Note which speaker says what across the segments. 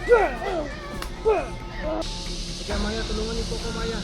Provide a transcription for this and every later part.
Speaker 1: Sige Maya, tulungan niyo po ko Maya.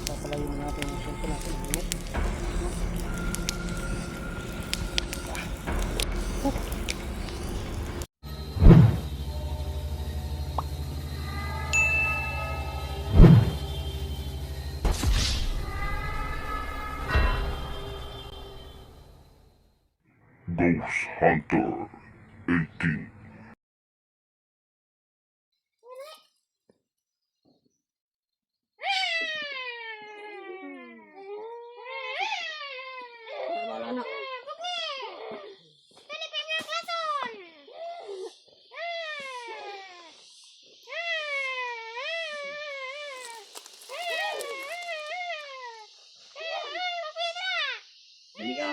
Speaker 1: Papalayin natin yung sulto natin.
Speaker 2: Ghost Hunter 18.
Speaker 1: Wala na. Dali ka.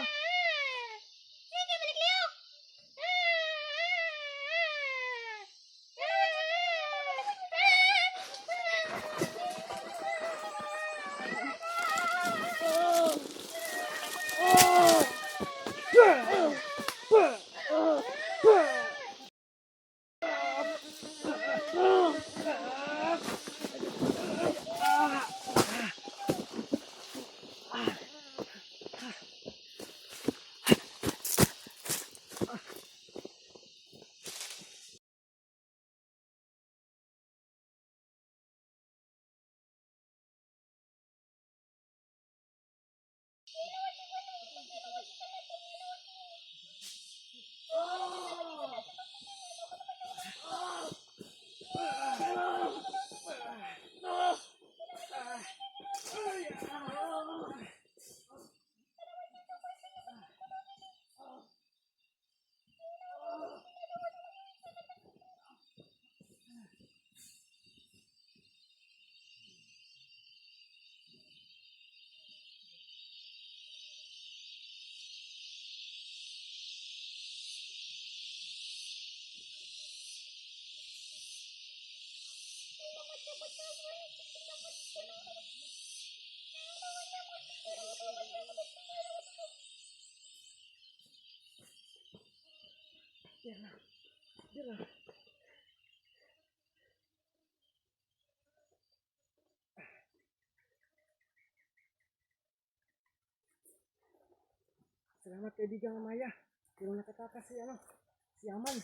Speaker 1: Salamat kaibigang Maya. Pero nakatakas si Amal.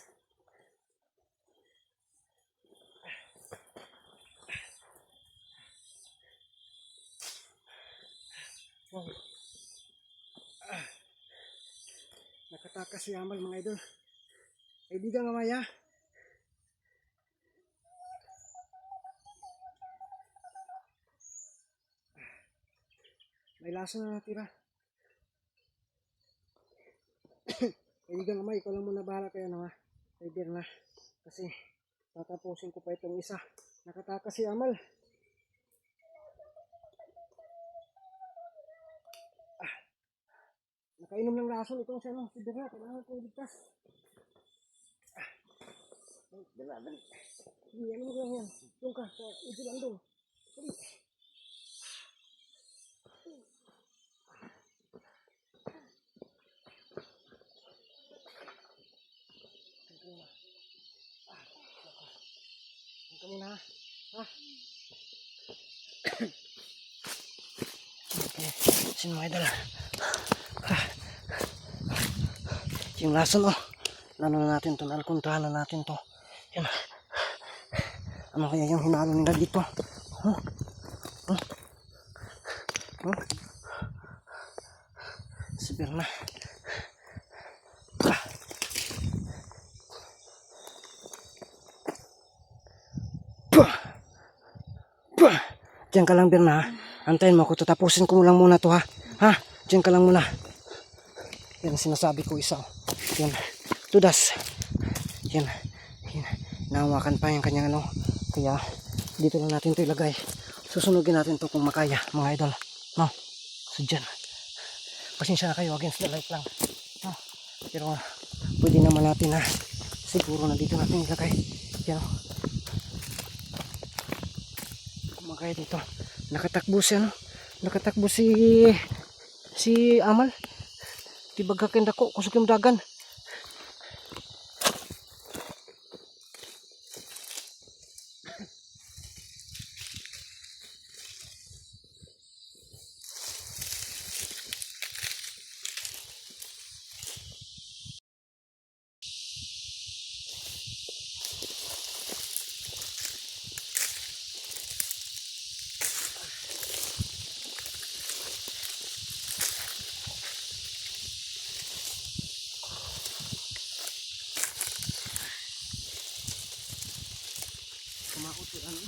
Speaker 1: Wow. Nakatakas si Amal mga idol. Kaibigang Maya. May laso na natira. Kaibigang Amay, ikaw lang muna bahala kaya Rider na. Kasi tatapusin ko pa itong isa. Nakatakas si Amal. Nakainom ng lason itong si Rider na. Kailangan kong ligtas. Dali. Hindi, ano mo lang yan. Doon ka, sa ito lang doon. Dali. Muna ha. Okay, sino mga idol. Yung lason ano na natin to, nalkuntahan na natin to. Yan. Ano kaya yung hinalo nila dito? Diyan ka lang, Birna, ha? Antayin mo ako. Tatapusin ko lang muna to, ha? Ha? Diyan ka lang muna. Yan ang sinasabi ko, isa. Yan. Tudas. Yan. Yan. Nahawakan pa yung kanyang ano. Kaya, dito lang natin ito ilagay. Susunugin natin to kung makaya, mga idol. No? So, dyan. Pasensya na kayo, against the light lang. No? Pero, pwede naman natin na siguro na dito natin ilagay. Yan. Kumakaya dito. Nakatakbo si ano? Nakatakbo si Amal. Tibagakin dako kusog yung dagan. Kumakot yung ano.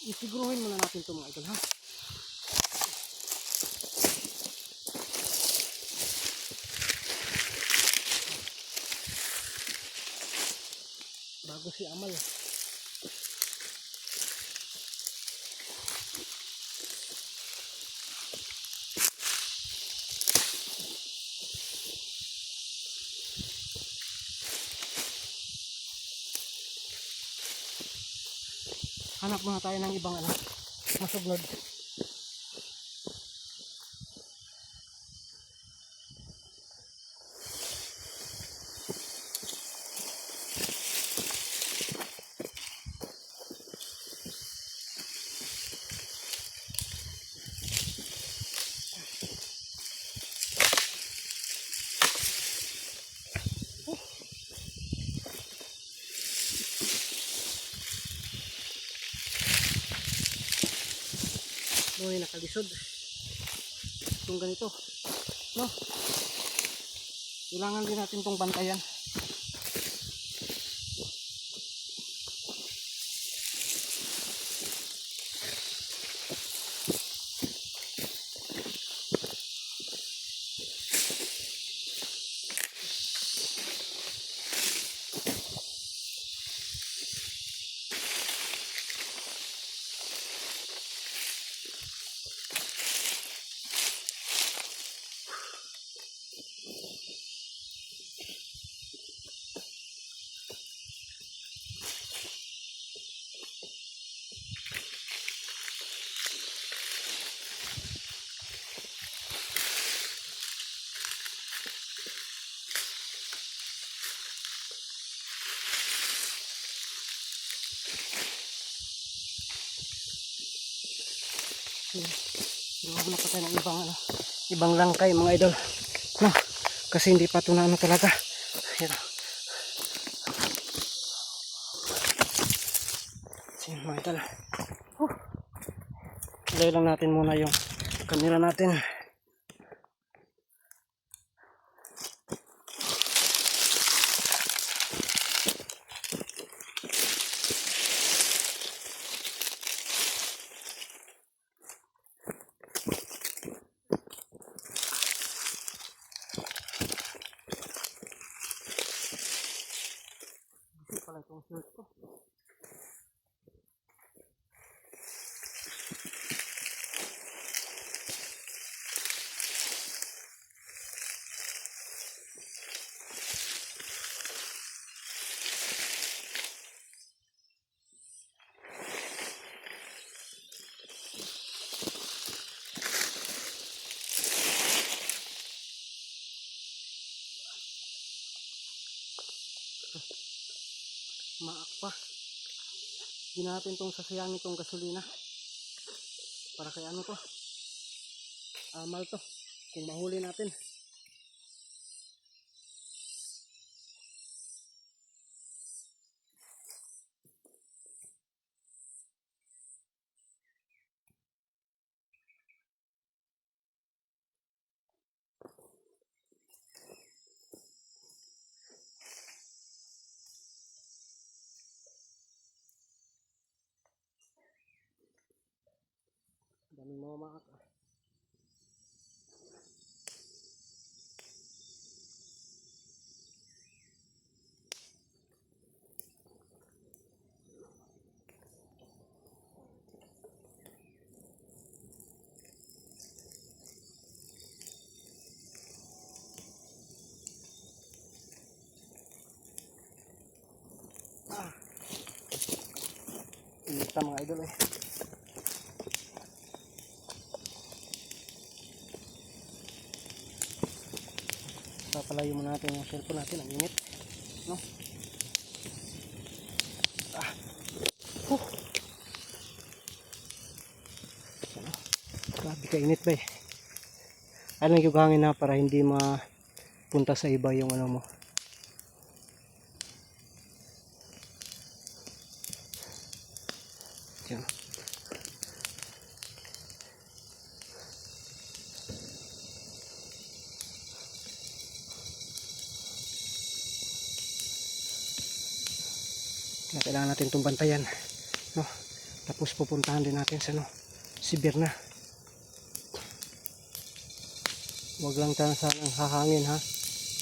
Speaker 1: Isiguruhin muna natin ito, mga idol, ha? Bago si Amal. Hanap muna tayo ng ibang ano, masuglod. May nakalisod. Itong ganito. No? Kailangan din natin itong bantayan. Pero hanap pa tayo ng ibang ano, ibang langkay, mga idol. No? Kasi hindi pa ito na ano talaga. Ayan. Sige, mga idol. Ilay lang natin muna yung camera natin. Ito pala itong shirt ko. Maak pa. Hindi natin itong sasayangin itong gasolina. Para kay ano to? Amal to. Kung mahuli natin. daming mamamaak. Inita mga idol eh. Papalayo muna natin yung cellphone natin, ang init, no? Huh. Grabe ka init ba eh. Alam yung hangin na para hindi mapunta sa iba yung ano mo. Yan. Kaya kailangan natin itong bantayan, no? Tapos pupuntahan din natin sa no, si Berna. Huwag lang tayo sanang hahangin ha.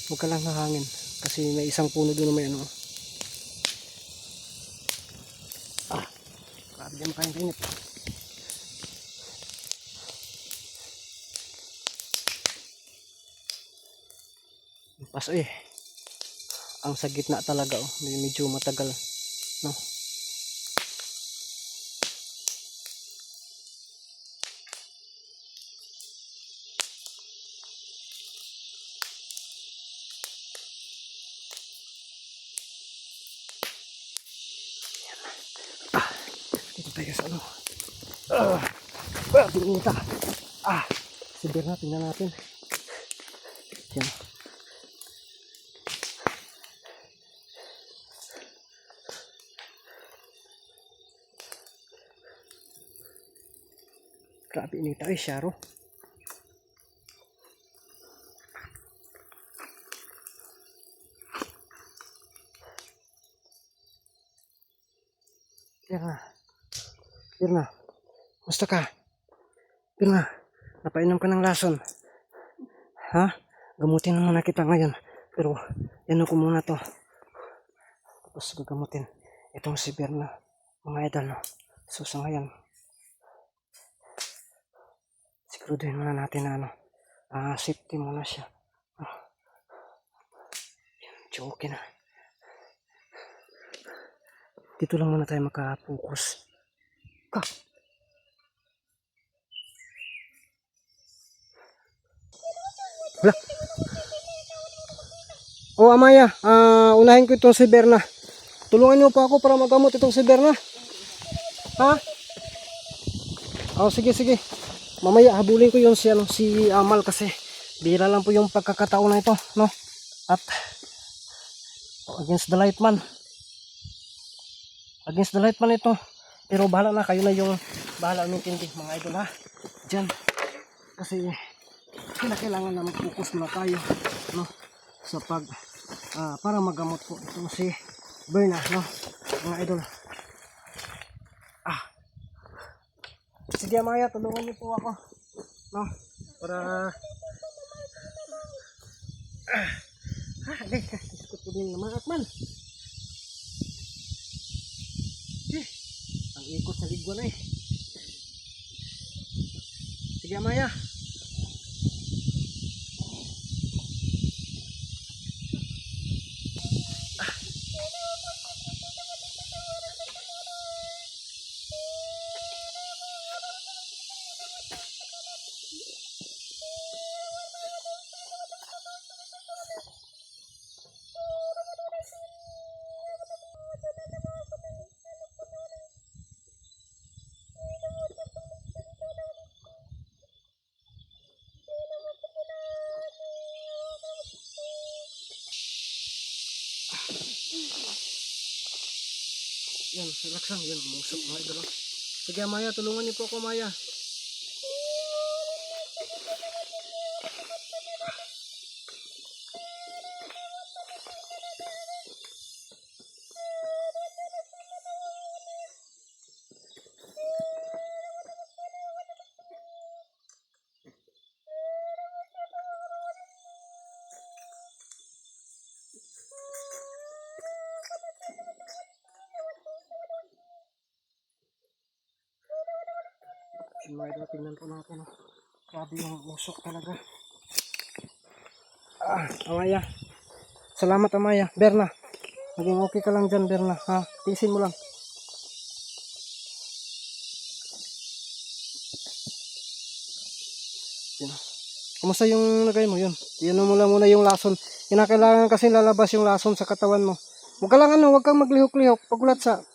Speaker 1: Huwag ka lang hahangin kasi may isang puno doon na may ano. Grabe din makainit. Paso eh. Ang sa gitna talaga oh, medyo matagal, no? Dito tayo sa ano. Tingita. Si Berna, tingnan natin. Yan. Grabe inita eh, Sharo. Berna. Berna. Musta ka? Berna. Napainom ka ng lason. Ha? Gamutin na muna kita ngayon. Pero, yan ko muna to. Tapos gagamutin. Itong si Berna. Mga idol, no? So, sa ngayon, siguraduhin muna natin na ano. Safety muna siya. Yan, okay na. Dito lang muna tayo makapokus. Ka! Wala. Oh, Amaya, unahin ko itong si Berna. Tulungan niyo pa ako para magamot itong si Berna. Ha? Oh, sige, sige. Mamaya habulin ko yung si Amal kasi bihira lang po yung pagkakataon na ito, no? At against the light man. Against the light man ito. Pero bahala na, kayo na yung bahala umintindi mga idol ha. Diyan. Kasi kailangan na mag-focus muna tayo, no? Sa para magamot po itong si Berna, no? Mga idol. Sige Maya, tulungan niyo po ako, no? Para ikot po din naman atman. Ang ikot sa ligwa na eh. Sige Maya. Yan, relax lang. Yan, umusok mga idol. Sige Maya, tulungan niyo po ako Maya. Mga idol, tingnan po natin. Grabe yung usok talaga. Amaya. Salamat Amaya. Berna. Maging okay ka lang dyan, Berna. Ha? Tiisin mo lang. Yan. Kumusta yung lagay mo? Yun. Yan mo lang muna yung lason. Kinakailangan kasi lalabas yung lason sa katawan mo. Huwag ka lang huwag kang maglihok-lihok. Pagulat sa...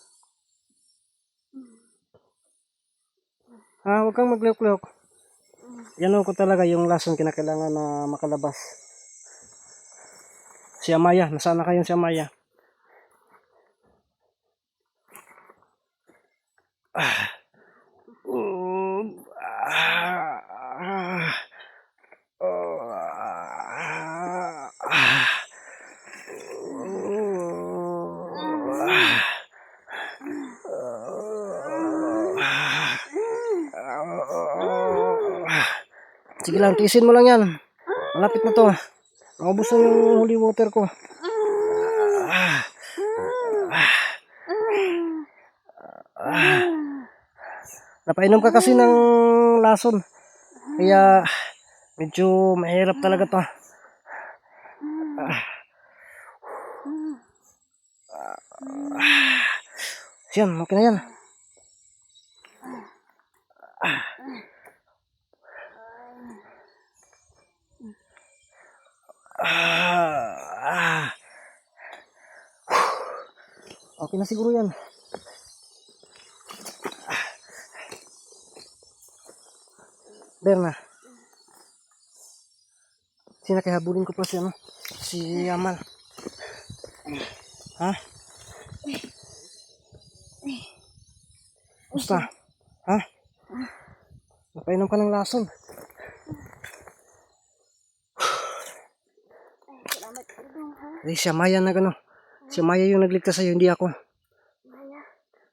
Speaker 1: Huwag kang maglihok-lihok. Yan ko talaga yung lason kinakailangan na makalabas. Si Amaya. Nasaan na kayo si Amaya? Sige lang, tiisin mo lang yan. Malapit na to. Naubos na yung holy water ko. Napainom ka kasi ng lason. Kaya medyo mahirap talaga to. Yan, okay na yan. Okay na siguro yan. Berna. Sinakahabulin ko pa si Amal. Ha? Basta? Ha? Napainom ka ng lason. Si Amaya si Amaya yung nagligtas sa'yo, hindi ako.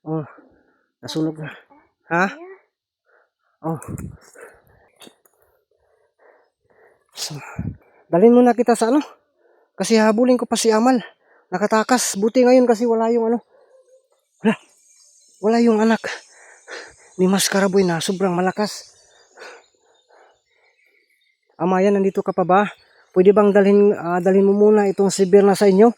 Speaker 1: Oh, nasunog na. Ha? Oh. So, dalhin muna kita sa kasi habulin ko pa si Amal. Nakatakas. Buti ngayon kasi wala yung wala yung anak ni Maskaraboy na sobrang malakas. Amaya, nandito ka pa ba? Pwede bang dalhin mo muna itong si Berna sa inyo?